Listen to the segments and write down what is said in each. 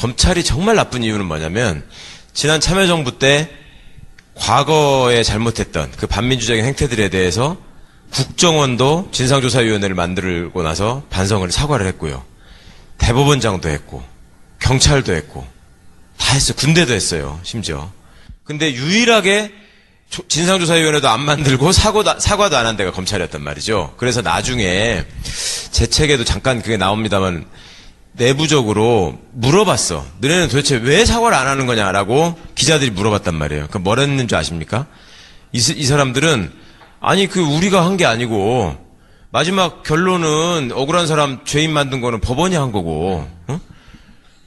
검찰이 정말 나쁜 이유는 뭐냐면 지난 참여정부 때 과거에 잘못했던 그 반민주적인 행태들에 대해서 국정원도 진상조사위원회를 만들고 나서 반성을 사과를 했고요. 대법원장도 했고 경찰도 했고 다 했어요. 군대도 했어요. 심지어. 근데 유일하게 진상조사위원회도 안 만들고 사과도 안 한 데가 검찰이었단 말이죠. 그래서 나중에 제 책에도 잠깐 그게 나옵니다만 내부적으로 물어봤어. 너네는 도대체 왜 사과를 안 하는 거냐라고 기자들이 물어봤단 말이에요. 그럼 뭐라 했는 줄 아십니까? 이 사람들은 아니 우리가 한 게 아니고 마지막 결론은 억울한 사람 죄인 만든 거는 법원이 한 거고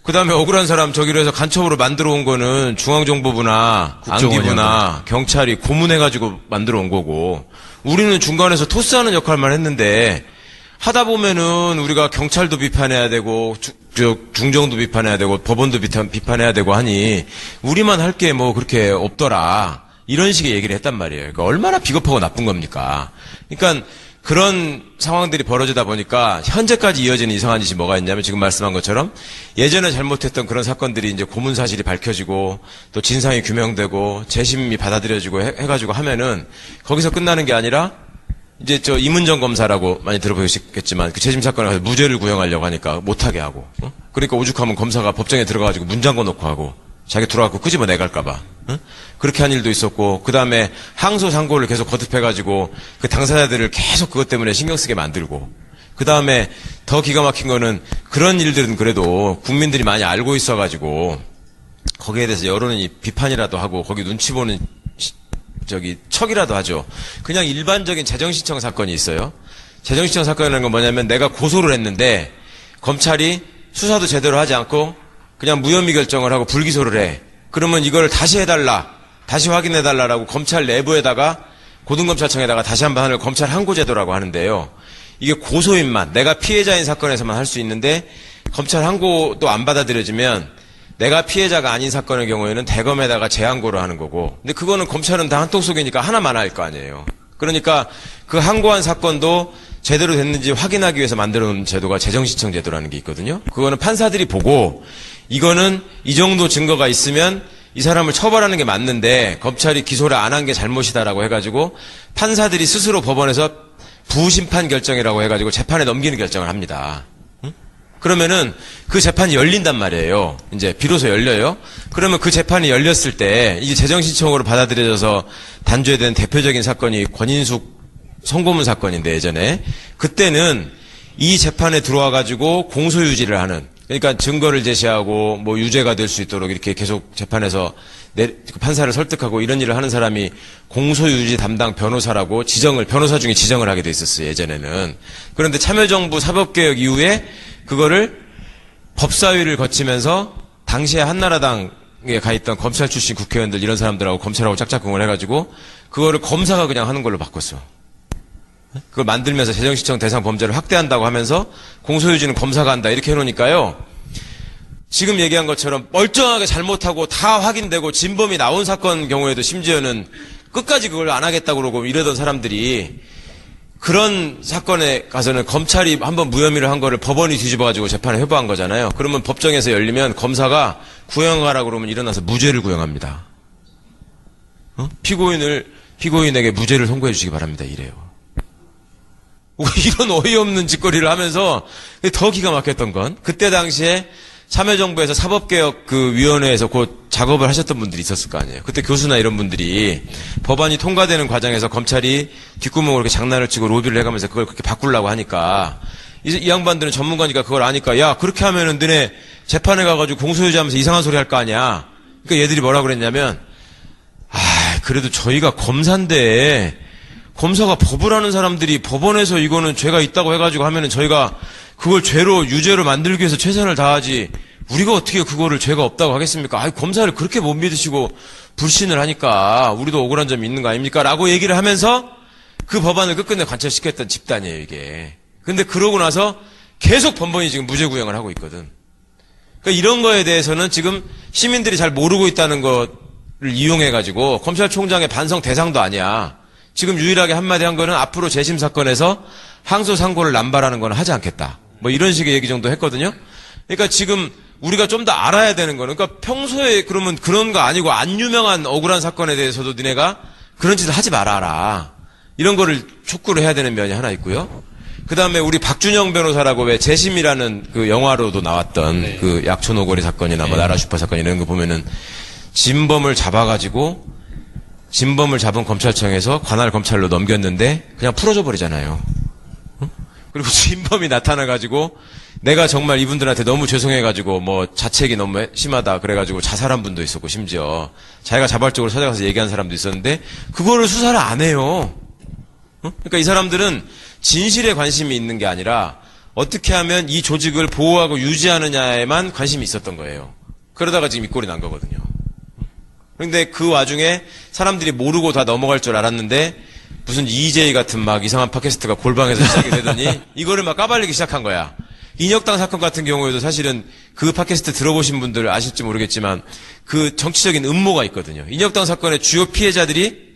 그 다음에 억울한 사람 저기로 해서 간첩으로 만들어 온 거는 중앙정보부나 안기부나 경찰이 고문해가지고 만들어 온 거고 우리는 중간에서 토스하는 역할만 했는데 하다 보면은 우리가 경찰도 비판해야 되고 중정도 비판해야 되고 법원도 비판해야 되고 하니 우리만 할 게 뭐 그렇게 없더라 이런 식의 얘기를 했단 말이에요. 그러니까 얼마나 비겁하고 나쁜 겁니까? 그러니까 그런 상황들이 벌어지다 보니까 현재까지 이어지는 이상한 짓이 뭐가 있냐면 지금 말씀한 것처럼 예전에 잘못했던 그런 사건들이 이제 고문 사실이 밝혀지고 또 진상이 규명되고 재심이 받아들여지고 해가지고 하면은 거기서 끝나는 게 아니라 이제 이문정 검사라고 많이 들어보셨겠지만 그 재심 사건에 가서 무죄를 구형하려고 하니까 못하게 하고 그러니까 오죽하면 검사가 법정에 들어가가지고 문 잠궈 놓고 하고 자기 들어가고 끄집어 내갈까봐 그렇게 한 일도 있었고 그 다음에 항소 상고를 계속 거듭해가지고 그 당사자들을 계속 그것 때문에 신경 쓰게 만들고 그 다음에 더 기가 막힌 거는 그런 일들은 그래도 국민들이 많이 알고 있어가지고 거기에 대해서 여론이 비판이라도 하고 거기 눈치 보는 척이라도 하죠. 그냥 일반적인 재정신청 사건이 있어요. 재정신청 사건이라는 건 뭐냐면 내가 고소를 했는데 검찰이 수사도 제대로 하지 않고 그냥 무혐의 결정을 하고 불기소를 해. 그러면 이걸 다시 해달라, 다시 확인해달라라고 검찰 내부에다가 고등검찰청에다가 다시 한번 하는 검찰 항고제도라고 하는데요. 이게 고소인만, 내가 피해자인 사건에서만 할 수 있는데 검찰 항고도 안 받아들여지면 내가 피해자가 아닌 사건의 경우에는 대검에다가 재항고를 하는 거고 근데 그거는 검찰은 다 한통 속이니까 하나만 할 거 아니에요. 그러니까 그 항고한 사건도 제대로 됐는지 확인하기 위해서 만들어 놓은 제도가 재정신청 제도라는 게 있거든요. 그거는 판사들이 보고 이거는 이 정도 증거가 있으면 이 사람을 처벌하는 게 맞는데 검찰이 기소를 안 한 게 잘못이다라고 해가지고 판사들이 스스로 법원에서 부심판 결정이라고 해가지고 재판에 넘기는 결정을 합니다. 그러면은 그 재판이 열린단 말이에요. 이제 비로소 열려요. 그러면 그 재판이 열렸을 때 이게 재정신청으로 받아들여져서 단죄된 대표적인 사건이 권인숙 성고문 사건인데 예전에 그때는 이 재판에 들어와 가지고 공소유지를 하는 그러니까 증거를 제시하고 뭐 유죄가 될 수 있도록 이렇게 계속 재판에서 판사를 설득하고 이런 일을 하는 사람이 공소유지 담당 변호사라고 변호사 중에 지정을 하게 돼 있었어요. 예전에는. 그런데 참여정부 사법개혁 이후에 그거를 법사위를 거치면서 당시에 한나라당에 가 있던 검찰 출신 국회의원들 이런 사람들하고 검찰하고 짝짝꿍을 해가지고 그거를 검사가 그냥 하는 걸로 바꿨어. 그걸 만들면서 재정신청 대상 범죄를 확대한다고 하면서 공소유지는 검사가 한다 이렇게 해놓으니까요. 지금 얘기한 것처럼 멀쩡하게 잘못하고 다 확인되고 진범이 나온 사건 경우에도 심지어는 끝까지 그걸 안 하겠다고 그러고 이러던 사람들이 그런 사건에 가서는 검찰이 한번 무혐의를 한 거를 법원이 뒤집어가지고 재판에 회부한 거잖아요. 그러면 법정에서 열리면 검사가 구형하라고 그러면 일어나서 무죄를 구형합니다. 피고인에게 무죄를 선고해 주시기 바랍니다. 이래요. 이런 어이없는 짓거리를 하면서 더 기가 막혔던 건 그때 당시에 참여정부에서 사법개혁 위원회에서 곧 작업을 하셨던 분들이 있었을 거 아니에요. 그때 교수나 이런 분들이 법안이 통과되는 과정에서 검찰이 뒷구멍으로 이렇게 장난을 치고 로비를 해가면서 그걸 그렇게 바꾸려고 하니까 이 양반들은 전문가니까 그걸 아니까 야 그렇게 하면은 너네 재판에 가가지고 공소유지하면서 이상한 소리 할 거 아니야. 그러니까 얘들이 뭐라 그랬냐면 그래도 저희가 검사인데 검사가 법을 하는 사람들이 법원에서 이거는 죄가 있다고 해가지고 하면은 저희가 그걸 유죄로 만들기 위해서 최선을 다하지 우리가 어떻게 그거를 죄가 없다고 하겠습니까? 검사를 그렇게 못 믿으시고 불신을 하니까 우리도 억울한 점이 있는 거 아닙니까? 라고 얘기를 하면서 그 법안을 끝끝내 관철시켰던 집단이에요, 이게. 근데 그러고 나서 계속 번번이 지금 무죄 구형을 하고 있거든. 그러니까 이런 거에 대해서는 지금 시민들이 잘 모르고 있다는 것을 이용해가지고 검찰총장의 반성 대상도 아니야. 지금 유일하게 한마디 한 거는 앞으로 재심 사건에서 항소 상고를 남발하는 건 하지 않겠다. 뭐 이런 식의 얘기 정도 했거든요. 그러니까 지금 우리가 좀 더 알아야 되는 거는, 그러니까 평소에 그러면 그런 거 아니고 안 유명한 억울한 사건에 대해서도 니네가 그런 짓을 하지 말아라. 이런 거를 촉구를 해야 되는 면이 하나 있고요. 그 다음에 우리 박준영 변호사라고 왜 재심이라는 그 영화로도 나왔던 네. 그 약촌 오거리 사건이나 뭐 나라 슈퍼 사건 이런 거 보면은 진범을 잡아가지고 진범을 잡은 검찰청에서 관할 검찰로 넘겼는데 그냥 풀어줘 버리잖아요. 어? 그리고 진범이 나타나가지고 내가 정말 이분들한테 너무 죄송해가지고 뭐 자책이 너무 심하다 그래가지고 자살한 분도 있었고 심지어 자기가 자발적으로 찾아가서 얘기한 사람도 있었는데 그거를 수사를 안 해요. 어? 그러니까 이 사람들은 진실에 관심이 있는 게 아니라 어떻게 하면 이 조직을 보호하고 유지하느냐에만 관심이 있었던 거예요. 그러다가 지금 이 꼴이 난 거거든요. 그런데 그 와중에 사람들이 모르고 다 넘어갈 줄 알았는데 무슨 EJ 같은 막 이상한 팟캐스트가 골방에서 시작이 되더니 이거를 막 까발리기 시작한 거야. 인혁당 사건 같은 경우에도 사실은 그 팟캐스트 들어보신 분들 아실지 모르겠지만 그 정치적인 음모가 있거든요. 인혁당 사건의 주요 피해자들이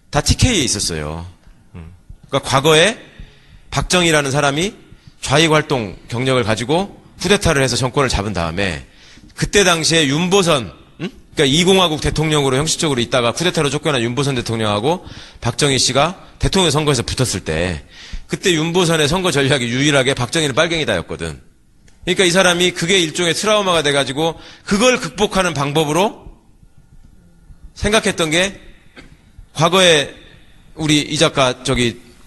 다 TK에 있었어요. 그러니까 과거에 박정희라는 사람이 좌익 활동 경력을 가지고 쿠데타를 해서 정권을 잡은 다음에 그때 당시에 윤보선, 그러니까 이공화국 대통령으로 형식적으로 있다가 쿠데타로 쫓겨난 윤보선 대통령하고 박정희 씨가 대통령 선거에서 붙었을 때 그때 윤보선의 선거 전략이 유일하게 박정희는 빨갱이다였거든. 그러니까 이 사람이 그게 일종의 트라우마가 돼가지고 그걸 극복하는 방법으로 생각했던 게 과거에 우리 이 작가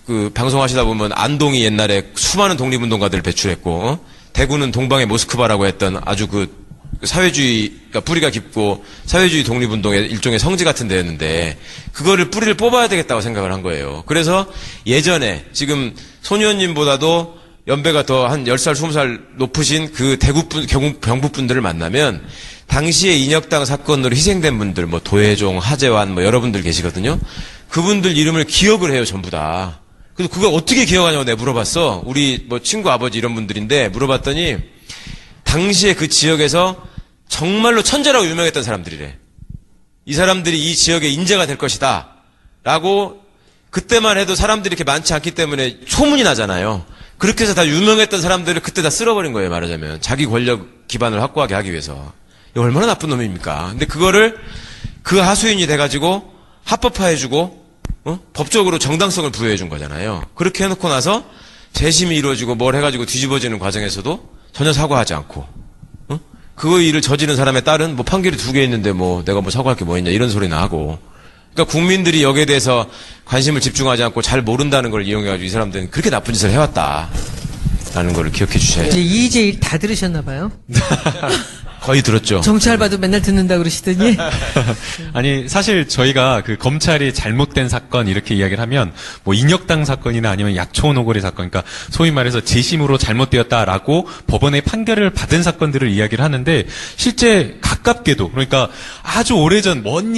그 방송하시다 보면 안동이 옛날에 수많은 독립운동가들을 배출했고 대구는 동방의 모스크바라고 했던 아주 그 사회주의가 뿌리가 깊고 사회주의 독립운동의 일종의 성지 같은 데였는데 그거를 뿌리를 뽑아야 되겠다고 생각을 한 거예요. 그래서 예전에 지금 손 의원님보다도 연배가 더 한 10살, 20살 높으신 그 대구분, 경북분들을 만나면 당시에 인혁당 사건으로 희생된 분들, 뭐 도혜종, 하재환, 뭐 여러분들 계시거든요. 그분들 이름을 기억을 해요, 전부 다. 그래서 그걸 어떻게 기억하냐고 내가 물어봤어. 우리 뭐 친구 아버지 이런 분들인데 물어봤더니 당시에 그 지역에서 정말로 천재라고 유명했던 사람들이래. 이 사람들이 이 지역의 인재가 될 것이다. 라고 그때만 해도 사람들이 이렇게 많지 않기 때문에 소문이 나잖아요. 그렇게 해서 다 유명했던 사람들을 그때 다 쓸어버린 거예요, 말하자면. 자기 권력 기반을 확고하게 하기 위해서. 이거 얼마나 나쁜 놈입니까? 근데 그거를 그 하수인이 돼가지고 합법화해주고 법적으로 정당성을 부여해준 거잖아요. 그렇게 해놓고 나서 재심이 이루어지고 뭘 해가지고 뒤집어지는 과정에서도 전혀 사과하지 않고 그 일을 저지른 사람의 딸은 뭐 판결이 2개 있는데 뭐 내가 뭐 사과할 게 뭐 있냐 이런 소리나 하고 그러니까 국민들이 여기에 대해서 관심을 집중하지 않고 잘 모른다는 걸 이용해가지고 이 사람들은 그렇게 나쁜 짓을 해왔다라는 걸 기억해 주셔야죠. 이제 다 들으셨나 봐요. 거의 들었죠. 정치 알바도 맨날 듣는다 그러시더니. 아니 사실 저희가 그 검찰이 잘못된 사건 이렇게 이야기를 하면 뭐 인혁당 사건이나 아니면 약촌 오거리 사건, 그러니까 소위 말해서 재심으로 잘못되었다라고 법원의 판결을 받은 사건들을 이야기를 하는데 실제 가깝게도 그러니까 아주 오래전 먼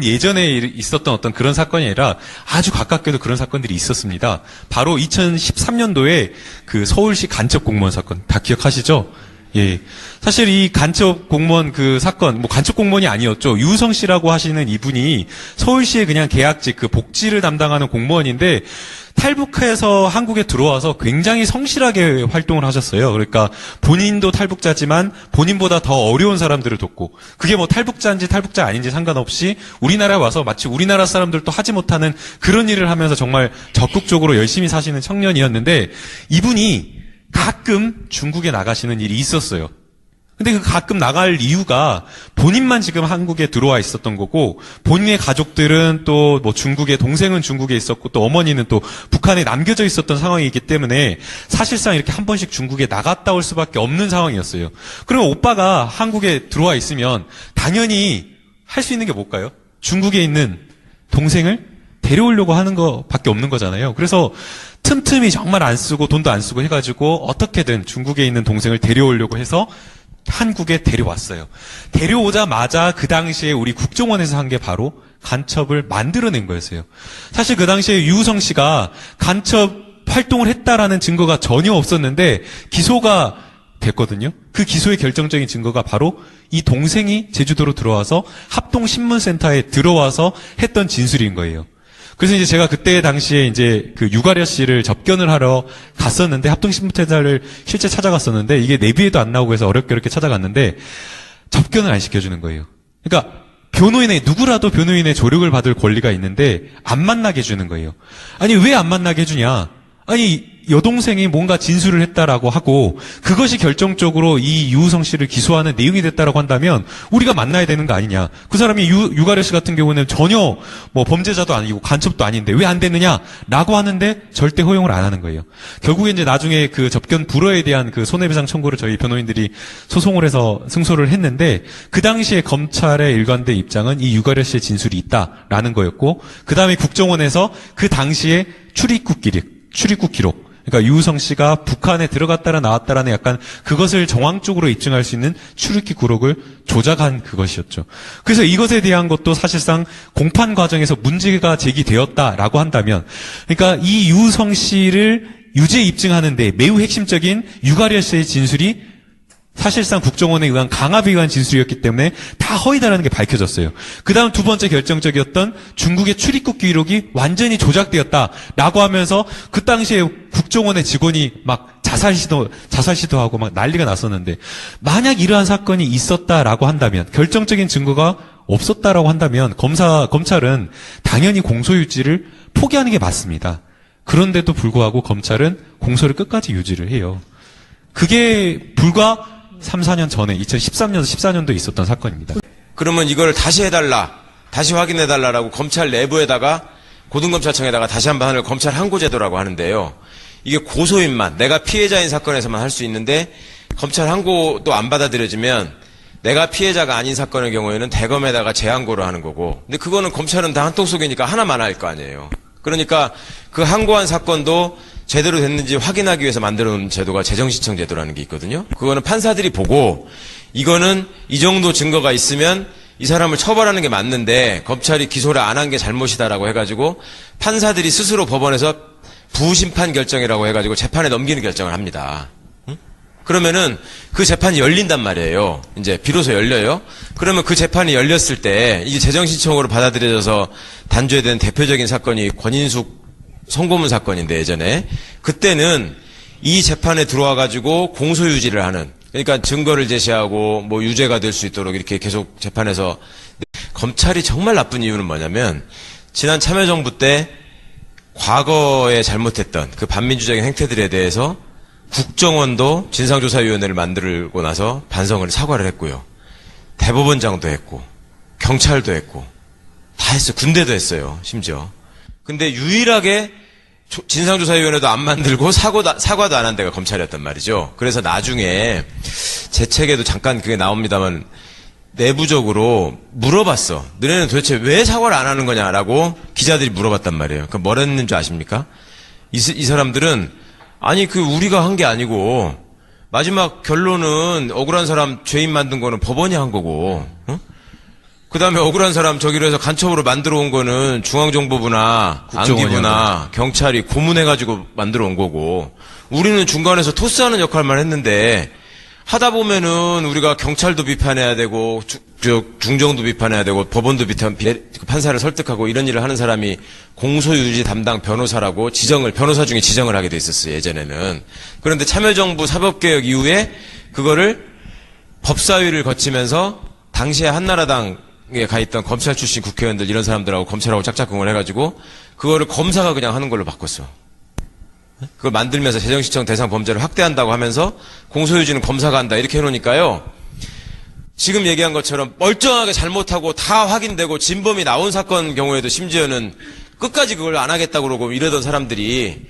예전에 있었던 어떤 그런 사건이 아니라 아주 가깝게도 그런 사건들이 있었습니다. 바로 2013년도에 그 서울시 간첩 공무원 사건 다 기억하시죠? 예. 사실 이 간첩 공무원 그 사건, 뭐 간첩 공무원이 아니었죠. 유성 씨라고 하시는 이분이 서울시의 그냥 계약직 그 복지를 담당하는 공무원인데 탈북해서 한국에 들어와서 굉장히 성실하게 활동을 하셨어요. 그러니까 본인도 탈북자지만 본인보다 더 어려운 사람들을 돕고 그게 뭐 탈북자인지 탈북자 아닌지 상관없이 우리나라에 와서 마치 우리나라 사람들도 하지 못하는 그런 일을 하면서 정말 적극적으로 열심히 사시는 청년이었는데 이분이 가끔 중국에 나가시는 일이 있었어요. 근데 그 가끔 나갈 이유가 본인만 지금 한국에 들어와 있었던 거고 본인의 가족들은 또 뭐 중국에 동생은 중국에 있었고 또 어머니는 또 북한에 남겨져 있었던 상황이기 때문에 사실상 이렇게 한 번씩 중국에 나갔다 올 수밖에 없는 상황이었어요. 그러면 오빠가 한국에 들어와 있으면 당연히 할 수 있는 게 뭘까요? 중국에 있는 동생을 데려오려고 하는 것밖에 없는 거잖아요. 그래서 틈틈이 정말 안 쓰고 돈도 안 쓰고 해가지고 어떻게든 중국에 있는 동생을 데려오려고 해서 한국에 데려왔어요. 데려오자마자 그 당시에 우리 국정원에서 한 게 바로 간첩을 만들어낸 거였어요. 사실 그 당시에 유우성 씨가 간첩 활동을 했다라는 증거가 전혀 없었는데 기소가 됐거든요. 그 기소의 결정적인 증거가 바로 이 동생이 제주도로 들어와서 합동신문센터에 들어와서 했던 진술인 거예요. 그래서 이제 제가 그때 당시에 이제 그 유가려 씨를 접견을 하러 갔었는데, 합동신문태자를 실제 찾아갔었는데, 이게 내비에도 안 나오고 해서 어렵게 찾아갔는데, 접견을 안 시켜주는 거예요. 그러니까, 누구라도 변호인의 조력을 받을 권리가 있는데, 안 만나게 해주는 거예요. 아니, 왜 안 만나게 해주냐? 아니, 여동생이 뭔가 진술을 했다라고 하고, 그것이 결정적으로 이 유우성 씨를 기소하는 내용이 됐다라고 한다면, 우리가 만나야 되는 거 아니냐. 그 사람이 유가려 씨 같은 경우는 전혀 뭐 범죄자도 아니고 간첩도 아닌데 왜 안 됐느냐? 라고 하는데 절대 허용을 안 하는 거예요. 결국에 이제 나중에 그 접견 불허에 대한 그 손해배상 청구를 저희 변호인들이 소송을 해서 승소를 했는데, 그 당시에 검찰의 일관된 입장은 이 유가려 씨의 진술이 있다라는 거였고, 그 다음에 국정원에서 그 당시에 출입국 기록, 그러니까 유우성 씨가 북한에 들어갔다라 나왔다라는 약간 그것을 정황적으로 입증할 수 있는 출입국 기록을 조작한 그것이었죠. 그래서 이것에 대한 것도 사실상 공판 과정에서 문제가 제기되었다라고 한다면, 그러니까 이 유우성 씨를 유죄 입증하는데 매우 핵심적인 유가려 씨의 진술이 사실상 국정원에 의한 강압에 의한 진술이었기 때문에 다 허위다라는 게 밝혀졌어요. 그 다음 두 번째 결정적이었던 중국의 출입국 기록이 완전히 조작되었다라고 하면서 그 당시에 국정원의 직원이 막 자살 시도하고 막 난리가 났었는데, 만약 이러한 사건이 있었다라고 한다면, 결정적인 증거가 없었다라고 한다면 검찰은 당연히 공소유지를 포기하는 게 맞습니다. 그런데도 불구하고 검찰은 공소를 끝까지 유지를 해요. 그게 불과 3, 4년 전에 2013년, 14년도에 있었던 사건입니다. 그러면 이걸 다시 해달라, 다시 확인해달라라고 검찰 내부에다가, 고등검찰청에다가 다시 한번 하는 검찰 항고제도라고 하는데요. 이게 고소인만, 내가 피해자인 사건에서만 할 수 있는데, 검찰 항고도 안 받아들여지면 내가 피해자가 아닌 사건의 경우에는 대검에다가 재항고를 하는 거고, 근데 그거는 검찰은 다 한통 속이니까 하나만 할 거 아니에요. 그러니까 그 항고한 사건도 제대로 됐는지 확인하기 위해서 만들어놓은 제도가 재정시청 제도라는 게 있거든요. 그거는 판사들이 보고, 이거는 이 정도 증거가 있으면 이 사람을 처벌하는 게 맞는데 검찰이 기소를 안 한 게 잘못이다라고 해가지고 판사들이 스스로 법원에서 부심판 결정이라고 해가지고 재판에 넘기는 결정을 합니다. 그러면은 그 재판이 열린단 말이에요. 이제 비로소 열려요. 그러면 그 재판이 열렸을 때 이게 재정신청으로 받아들여져서 단죄된 대표적인 사건이 권인숙 성고문 사건인데, 예전에 그때는 이 재판에 들어와가지고 공소유지를 하는, 그러니까 증거를 제시하고 뭐 유죄가 될 수 있도록 이렇게 계속 재판에서. 검찰이 정말 나쁜 이유는 뭐냐면, 지난 참여정부 때 과거에 잘못했던 그 반민주적인 행태들에 대해서 국정원도 진상조사위원회를 만들고 나서 반성을, 사과를 했고요. 대법원장도 했고 경찰도 했고 다 했어요. 군대도 했어요, 심지어. 근데 유일하게 진상조사위원회도 안 만들고 사과도 안 한 데가 검찰이었단 말이죠. 그래서 나중에 제 책에도 잠깐 그게 나옵니다만, 내부적으로 물어봤어. 너네는 도대체 왜 사과를 안 하는 거냐라고 기자들이 물어봤단 말이에요. 그럼 뭐라 했는 줄 아십니까? 이 사람들은, 아니 우리가 한 게 아니고 마지막 결론은 억울한 사람 죄인 만든 거는 법원이 한 거고, 그 다음에 억울한 사람 저기로 해서 간첩으로 만들어 온 거는 중앙정보부나 안기부나 경찰이 고문해가지고 만들어 온 거고, 우리는 중간에서 토스하는 역할만 했는데, 하다 보면은 우리가 경찰도 비판해야 되고 중정도 비판해야 되고 법원도 판사를 설득하고 이런 일을 하는 사람이 공소유지 담당 변호사라고 변호사 중에 지정을 하게 돼 있었어요, 예전에는. 그런데 참여정부 사법개혁 이후에 그거를 법사위를 거치면서 당시에 한나라당에 가 있던 검찰 출신 국회의원들 이런 사람들하고 검찰하고 짝짝꿍을 해가지고 그거를 검사가 그냥 하는 걸로 바꿨어. 그걸 만들면서 재정시청 대상 범죄를 확대한다고 하면서 공소유지는 검사가 한다 이렇게 해놓으니까요, 지금 얘기한 것처럼 멀쩡하게 잘못하고 다 확인되고 진범이 나온 사건 경우에도 심지어는 끝까지 그걸 안 하겠다고 그러고 이러던 사람들이,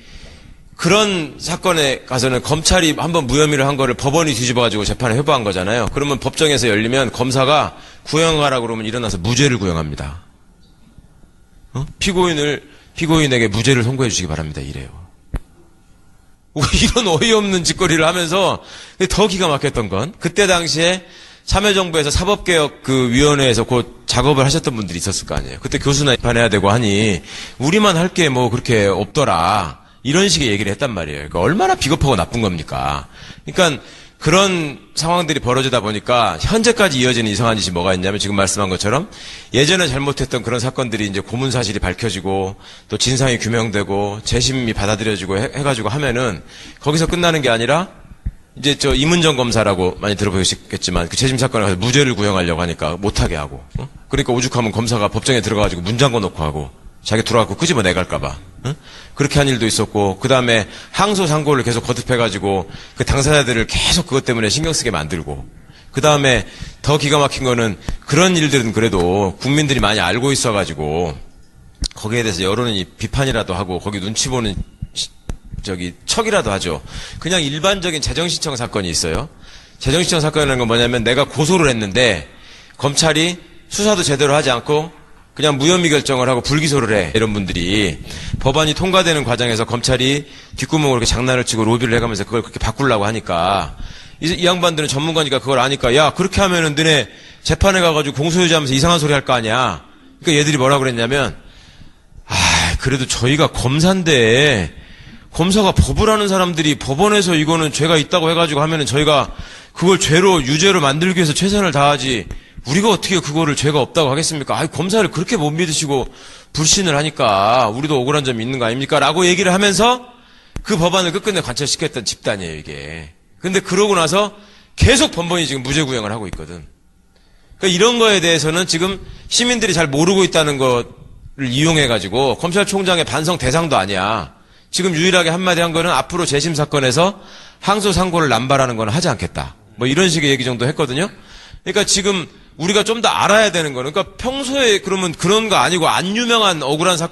그런 사건에 가서는 검찰이 한번 무혐의를 한 거를 법원이 뒤집어가지고 재판에 회부한 거잖아요. 그러면 법정에서 열리면 검사가 구형하라고 그러면 일어나서 무죄를 구형합니다. 피고인에게 무죄를 선고해 주시기 바랍니다, 이래요. 이런 어이없는 짓거리를 하면서 더 기가 막혔던 건, 그때 당시에 참여정부에서 사법개혁 그 위원회에서 곧 작업을 하셨던 분들이 있었을 거 아니에요. 그때 교수나 입안해야 되고 하니 우리만 할 게 뭐 그렇게 없더라, 이런 식의 얘기를 했단 말이에요. 그러니까 얼마나 비겁하고 나쁜 겁니까? 그러니까 그런 상황들이 벌어지다 보니까 현재까지 이어지는 이상한 짓이 뭐가 있냐면 지금 말씀한 것처럼 예전에 잘못했던 그런 사건들이 이제 고문 사실이 밝혀지고 또 진상이 규명되고 재심이 받아들여지고 해가지고 하면은 거기서 끝나는 게 아니라 이제 저 이문정 검사라고 많이 들어보셨겠지만 그 재심 사건에 가서 무죄를 구형하려고 하니까 못하게 하고 그러니까 오죽하면 검사가 법정에 들어가가지고 문 잠궈 놓고 하고 자기 들어가고 끄집어 내갈까봐 그렇게 한 일도 있었고 그 다음에 항소 상고를 계속 거듭해가지고 그 당사자들을 계속 그것 때문에 신경 쓰게 만들고 그 다음에 더 기가 막힌 거는 그런 일들은 그래도 국민들이 많이 알고 있어가지고 거기에 대해서 여론이 비판이라도 하고 거기 눈치 보는 척이라도 하죠. 그냥 일반적인 재정신청 사건이 있어요. 재정신청 사건이라는 건 뭐냐면 내가 고소를 했는데 검찰이 수사도 제대로 하지 않고 그냥 무혐의 결정을 하고 불기소를 해. 이런 분들이 법안이 통과되는 과정에서 검찰이 뒷구멍으로 이렇게 장난을 치고 로비를 해가면서 그걸 그렇게 바꾸려고 하니까 이 양반들은 전문가니까 그걸 아니까 야 그렇게 하면은 너네 재판에 가가지고 공소유지하면서 이상한 소리 할 거 아니야. 그러니까 얘들이 뭐라고 그랬냐면 그래도 저희가 검사인데 검사가 법을 하는 사람들이 법원에서 이거는 죄가 있다고 해가지고 하면은 저희가 그걸 죄로 유죄로 만들기 위해서 최선을 다하지 우리가 어떻게 그거를 죄가 없다고 하겠습니까? 검사를 그렇게 못 믿으시고 불신을 하니까 우리도 억울한 점이 있는 거 아닙니까? 라고 얘기를 하면서 그 법안을 끝끝내 관철시켰던 집단이에요, 이게. 근데 그러고 나서 계속 번번이 지금 무죄 구형을 하고 있거든. 그러니까 이런 거에 대해서는 지금 시민들이 잘 모르고 있다는 것을 이용해가지고 검찰총장의 반성 대상도 아니야. 지금 유일하게 한마디 한 거는 앞으로 재심 사건에서 항소 상고를 남발하는 건 하지 않겠다. 뭐 이런 식의 얘기 정도 했거든요. 그러니까 지금 우리가 좀 더 알아야 되는 거는 그러니까 평소에 그러면 그런 거 아니고 안 유명한 억울한 사건